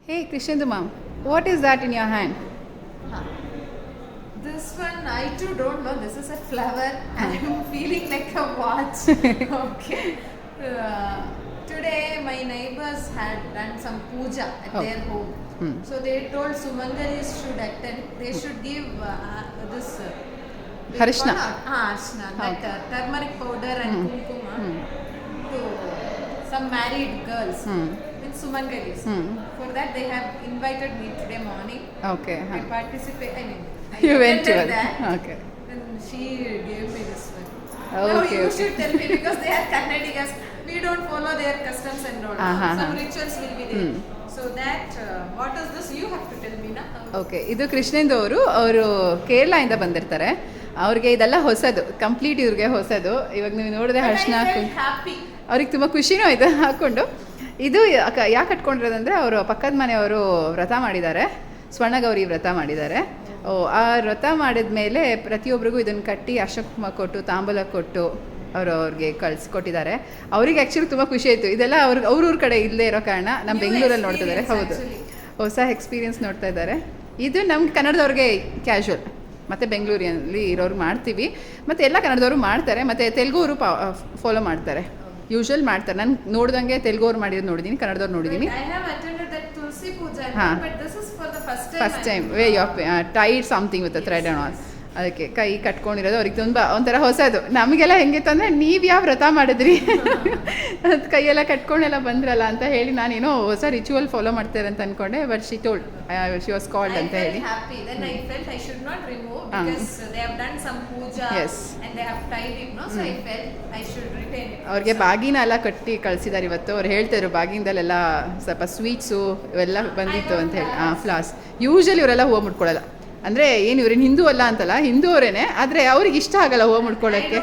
Hey, Krishnendu ma'am, what is that in your hand? Huh. This one I too don't know. This is a flower and I'm feeling like a watch. Okay. Today my neighbors had done some puja at their home. So they told Sumangalis should attend. They should give this Harishna. Harishna. That turmeric powder and kumkuma to some married girls. With Sumangalis. For that they have invited me today morning. Okay. I participate. I mean, I You went to attended it. that. Okay. And she gave me this one. Oh, Now okay, you okay. should tell me because they are Kannadigas. We don't follow their customs and all. Some rituals will be there. So that what is this? You have to tell me now. Okay, ಇದು ಕೃಷ್ಣೇಂದು ಅವರು ಕೇರಳದಿಂದ ಬಂದಿರ್ತಾರೆ. ಅವ್ರಿಗೆ ಇದೆಲ್ಲ ಹೊಸದು, complete ಇವ್ರಿಗೆ ಹೊಸದು. ಇವಾಗ ನೀವು ನೋಡಿದ್ರೆ ಅರ್ಶಿನ happy. ಅವ್ರಿಗೆ ತುಂಬ ಖುಷಿನೂ ಇದೆ ಹಾಕ್ಕೊಂಡು. ಇದು ಯಾಕೆ ಕಟ್ಕೊಂಡಿರೋದಂದರೆ ಅವರು ಪಕ್ಕದ ಮನೆಯವರು ವ್ರತ ಮಾಡಿದ್ದಾರೆ, ಸ್ವರ್ಣಗೌರಿ ವ್ರತ ಮಾಡಿದ್ದಾರೆ. ಆ ವ್ರತ ಮಾಡಿದ ಮೇಲೆ ಪ್ರತಿಯೊಬ್ಬರಿಗೂ ಇದನ್ನು ಕಟ್ಟಿ ಅರ್ಶಕುಂಕುಮ ಕೊಟ್ಟು ತಾಂಬೂಲ ಕೊಟ್ಟು ಅವ್ರಿಗೆ ಕಳಿಸ್ಕೊಟ್ಟಿದ್ದಾರೆ. ಅವ್ರಿಗೆ ಆ್ಯಕ್ಚುಲಿ ತುಂಬ ಖುಷಿ ಆಯಿತು. ಇದೆಲ್ಲ ಅವ್ರೂರ ಕಡೆ ಇಲ್ಲದೆ ಇರೋ ಕಾರಣ ನಮ್ಮ ಬೆಂಗಳೂರಲ್ಲಿ ನೋಡ್ತಿದ್ದಾರೆ. ಹೌದು, ಹೊಸ ಎಕ್ಸ್ಪೀರಿಯನ್ಸ್ ನೋಡ್ತಾ ಇದ್ದಾರೆ. ಇದು ನಮ್ಮ ಕನ್ನಡದವ್ರಿಗೆ ಕ್ಯಾಶುವಲ್, ಮತ್ತು ಬೆಂಗಳೂರಿನಲ್ಲಿ ಇರೋರು ಮಾಡ್ತೀವಿ, ಮತ್ತು ಎಲ್ಲ ಕನ್ನಡದವರು ಮಾಡ್ತಾರೆ, ಮತ್ತು ತೆಲುಗುವರು ಫಾಲೋ ಮಾಡ್ತಾರೆ, ಯೂಶ್ವಲ್ ಮಾಡ್ತಾರೆ. ನಾನು ನೋಡ್ದಂಗೆ ತೆಲುಗುವ್ರು ಮಾಡಿರೋದು ನೋಡಿದ್ದೀನಿ, ಕನ್ನಡದವ್ರು ನೋಡಿದ್ದೀನಿ. First time way you tied something with thread on all. ಅದಕ್ಕೆ ಕೈ ಕಟ್ಕೊಂಡಿರೋದು ಅವ್ರಿಗೆ ತುಂಬ ಒಂಥರ ಹೊಸದು. ನಮಗೆಲ್ಲ ಹೆಂಗಿತ್ತು ಅಂದರೆ ನೀವು ಯಾವ ವ್ರತ ಮಾಡಿದ್ರಿ ಅದು ಕೈಯೆಲ್ಲ ಕಟ್ಕೊಂಡೆಲ್ಲ ಬಂದ್ರಲ್ಲ ಅಂತ ಹೇಳಿ ನಾನೇನೋ ಹೊಸ ರಿಚುವಲ್ ಫಾಲೋ ಮಾಡ್ತಾರೆ ಅಂತ ಅಂದ್ಕೊಂಡೆ. But she told she was called ಅಂತ ಹೇಳಿ. ಅವ್ರಿಗೆ ಬಾಗಿನ ಎಲ್ಲ ಕಟ್ಟಿ ಕಳಿಸಿದ್ದಾರೆ ಇವತ್ತು. ಅವ್ರು ಹೇಳ್ತಾಯಿದ್ರು ಬಾಗಿನದಲ್ಲೆಲ್ಲ ಸ್ವಲ್ಪ ಸ್ವೀಟ್ಸು ಇವೆಲ್ಲ ಬಂದಿತ್ತು ಅಂತ ಹೇಳಿ. ಫ್ಲಾಸ್ ಯೂಶಲಿ ಇವರೆಲ್ಲ ಹೂವು ಮುಟ್ಕೊಳ್ಳಲ್ಲ. ಅಂದರೆ ಏನು ಇವ್ರೇನು ಹಿಂದೂ ಅಲ್ಲ ಅಂತಲ್ಲ, ಹಿಂದೂ ಅವರೇನೆ, ಆದರೆ ಅವ್ರಿಗೆ ಇಷ್ಟ ಆಗಲ್ಲ ಹೂವು ಮುಡ್ಕೊಳ್ಳೋಕ್ಕೆ.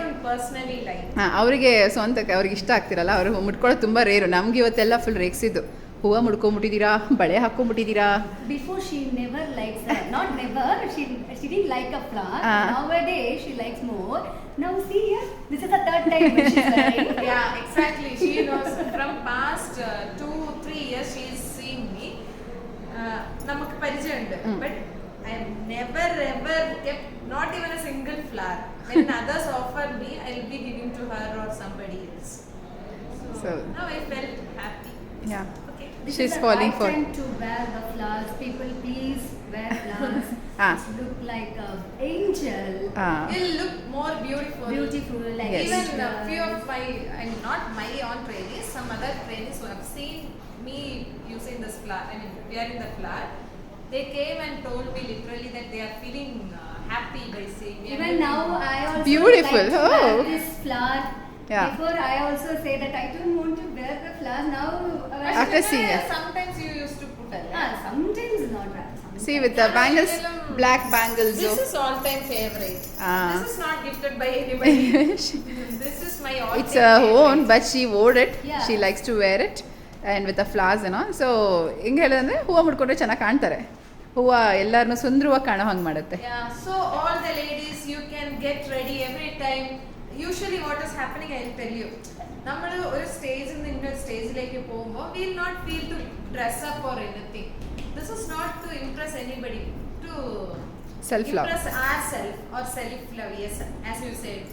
ಅವರಿಗೆ ಸ್ವಂತಕ್ಕೆ ಅವ್ರಿಗೆ ಇಷ್ಟ ಆಗ್ತಿರಲ್ಲ, ಅವರು ಮುಟ್ಕೊಳ್ಳೋದು ತುಂಬ ರೇರು. ನಮ್ಗೆ ಇವತ್ತೆಲ್ಲ ಫುಲ್ ರೇಗ್ಸಿದ್ದು. ಹೂವು ಮುಡ್ಕೊಂಬಿಟ್ಟಿದ್ದೀರಾ, ಬಳೆ ಹಾಕ್ಕೊಂಬಿಟ್ಟಿದ್ದೀರಾ. Before she never likes not never, she didn't like a flower. Nowadays she likes more. Now see here, this is the third time when she's wearing. Yeah, exactly. She knows from past 2-3 years she is seeing me. Namak parijay undu, but I have never ever kept not even a single flower. When others offer me, I'll be giving to her or somebody else. So now I felt happy. Yeah. Okay. She's falling for time to wear the flowers. People, please wear flowers. Look like an angel. It'll look more beautiful. Beautiful, like yes. Even a few of my, I mean not my own trainees, some other trainees who have seen me using this flower, I mean wearing the flower, they came and told me literally that they are feeling happy by seeing me. Even now I also beautiful. like to wear this flower. Yeah. Before I also say that I don't want to wear the flower. Now after seeing it, sometimes you used to put it. Sometimes not wear. See with the bangles, black bangles. This is all time favorite. This is not gifted by anybody. This is my all. It's her own, but she wore it. Yeah. She likes to wear it, and with the flowers and all. So ಹಿಂಗೆ ಹೇಳಿದ್ರೆ ಹೂವು ಮುಡ್ಕೊಂಡ್ರೆ ಚೆನ್ನಾಗಿ ಕಾಣ್ತಾರೆ. ಹೂವು ಎಲ್ಲರನ್ನೂ ಸುಂದರವಾಗಿ ಕಾಣೋ ಹಂಗೆ ಮಾಡುತ್ತೆ. Yeah, so all the ladies, you can get ready every time. Usually what is happening, I'll tell you. നമ്മൾ ഒരു സ്റ്റേജിൽ നിന്ന് ഇന്നൊരു സ്റ്റേജിലേക്ക് പോകുമ്പോൾ we will not feel to dress up or anything. This is not to impress anybody, to Self-love. impress ourselves or self-love, yes, as you said.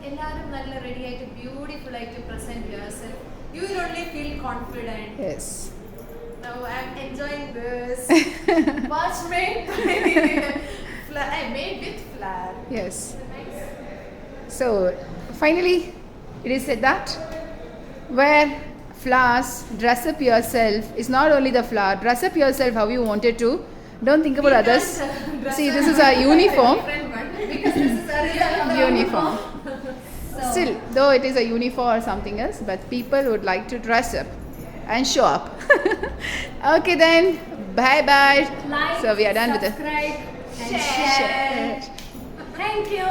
എല്ലാവരും നല്ല ready ആയിട്ട് ബ്യൂട്ടിഫുൾ ആയിട്ട് present yourself. You will only feel confident. Yes. Now I'm enjoying this. Watch made I made with flower. Yes. So finally, it is said that wear flowers, dress up yourself. It's not only the flower. Dress up yourself how you wanted to. Don't think about others. See, this is a uniform. Because this is a real Uniform. Still, though it is a uniform or something else, but people would like to dress up and show up. Okay then, bye bye. Like, So we are done with it. subscribe and share. Thank you.